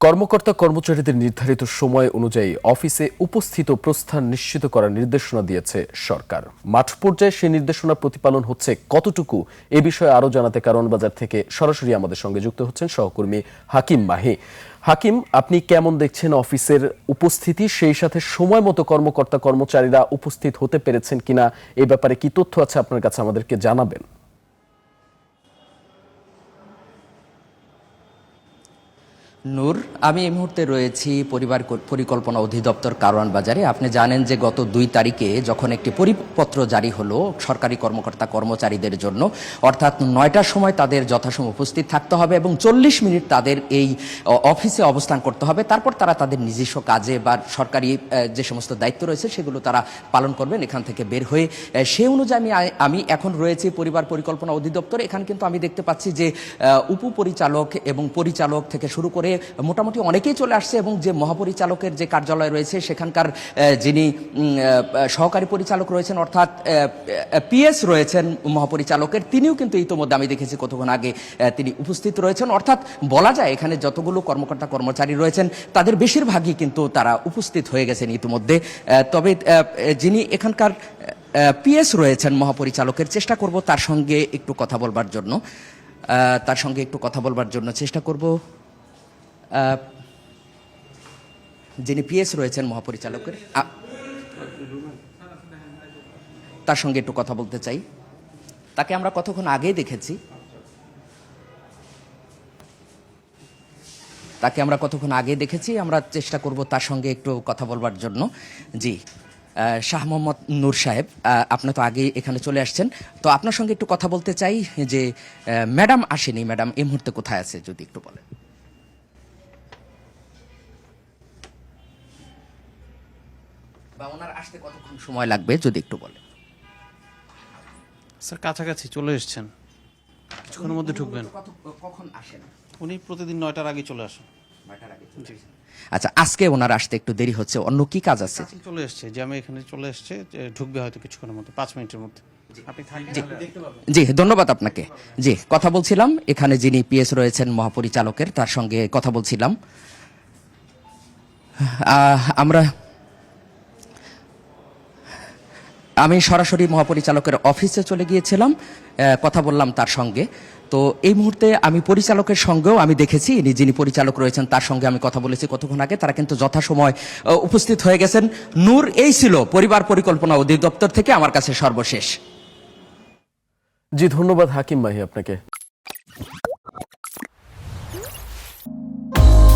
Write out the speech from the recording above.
কর্মকর্তা কর্মচারীদের নির্ধারিত সময় অনুযায়ী অফিসে উপস্থিত প্রস্থান নিশ্চিত করার নির্দেশনা দিয়েছে সরকার। মাঠ পর্যায়ে সেই নির্দেশনা প্রতিপালন হচ্ছে কতটুকু এ বিষয়ে আরও জানাতে কারণ বাজার থেকে সরাসরি আমাদের সঙ্গে যুক্ত হচ্ছেন সহকর্মী হাকিম মাহি। হাকিম, আপনি কেমন দেখছেন অফিসের উপস্থিতি, সেই সাথে সময় মতো কর্মকর্তা কর্মচারীরা উপস্থিত হতে পেরেছেন কিনা, এই ব্যাপারে কি তথ্য আছে আপনার কাছে আমাদেরকে জানাবেন। নূর, আমি এই মুহূর্তে রয়েছি পরিবার পরিকল্পনা অধিদপ্তর কারওয়ান বাজারে। আপনি জানেন যে গত 2 তারিখে যখন একটি পরিপত্র জারি হলো সরকারি কর্মকর্তা কর্মচারীদের জন্য, অর্থাৎ 9টার সময় তাদের যথাসময় উপস্থিত থাকতে হবে এবং 40 মিনিট তাদের এই অফিসে অবস্থান করতে হবে। তারপর তারা তাদের নিজস্ব কাজে বা সরকারি যে সমস্ত দায়িত্ব রয়েছে সেগুলো তারা পালন করবেন এখান থেকে বের হয়ে। সে অনুযায়ী আমি এখন রয়েছি পরিবার পরিকল্পনা অধিদপ্তর। এখানে কিন্তু আমি দেখতে পাচ্ছি যে উপপরিচালক এবং পরিচালক থেকে শুরু করে মোটামুটি অনেকেই চলে আসছে এবং যে মহাপরিচালকের যে কার্যালয় রয়েছে সেখানকার যিনি সহকারী পরিচালক রয়েছেন অর্থাৎ পিএস রয়েছেন মহাপরিচালকের, তিনিও কিন্তু ইতোমধ্যে আমি দেখেছি কতক্ষণ আগে তিনি উপস্থিত রয়েছেন। অর্থাৎ বলা যায় এখানে যতগুলো কর্মকর্তা কর্মচারী রয়েছেন তাদের বেশিরভাগই কিন্তু তারা উপস্থিত হয়ে গেছেন ইতিমধ্যে। তবে যিনি এখানকার পিএস রয়েছেন মহাপরিচালকের, চেষ্টা করব তার সঙ্গে একটু কথা বলবার জন্য চেষ্টা করব। যিনি পিএস রয়েছেন মহাপরিচালকের, তার সঙ্গে একটু কথা বলতে চাই। তাকে আমরা কতক্ষণ আগেই দেখেছি, আমরা চেষ্টা করব তার সঙ্গে একটু কথা বলবার জন্য। জি, শাহ মোহাম্মদ নূর সাহেব, আপনি তো আগেই এখানে চলে আসছেন, তো আপনার সঙ্গে একটু কথা বলতে চাই যে ম্যাডাম আসেনি, ম্যাডাম এই মুহূর্তে কোথায় আছে যদি একটু বলেন। বা ওনার আসতে কতক্ষণ সময় লাগবে যদি একটু বলেন। স্যার কাছাকাছি চলে এসেছেন, কিছুক্ষণের মধ্যে ঢুকবেন। কখন আসেন উনি? প্রতিদিন 9টার আগে চলে আসেন। 9টার আগে? আচ্ছা, আজকে ওনার আসতে একটু দেরি হচ্ছে, অন্য কি কাজ আছে? চলে এসছে যে আমি এখানে চলে এসছে, ঢুকবে হয়তো কিছুক্ষণের মধ্যে, 5 মিনিটের মধ্যে। আপনি জি, ধন্যবাদ আপনাকে। জি, কথা বলছিলাম এখানে যিনি পিএস রয়েছেন মহাপরিচালকের, তার সঙ্গে কথা বলছিলাম। আমি সরাসরি মহাপরিচালকের অফিসে চলে গিয়েছিলাম, কথা বললাম তার সঙ্গে। তো এই মুহূর্তে আমি পরিচালকের সঙ্গেও আমি দেখেছি, যিনি পরিচালক রয়েছেন তার সঙ্গে আমি কথা বলেছি কতক্ষণ আগে, তারা কিন্তু যথাসময় উপস্থিত হয়ে গেছেন। নূর, এই ছিল পরিবার পরিকল্পনা অধিদপ্তর থেকে আমার কাছে সর্বশেষ। জি, ধন্যবাদ হাকিম মাহি আপনাকে।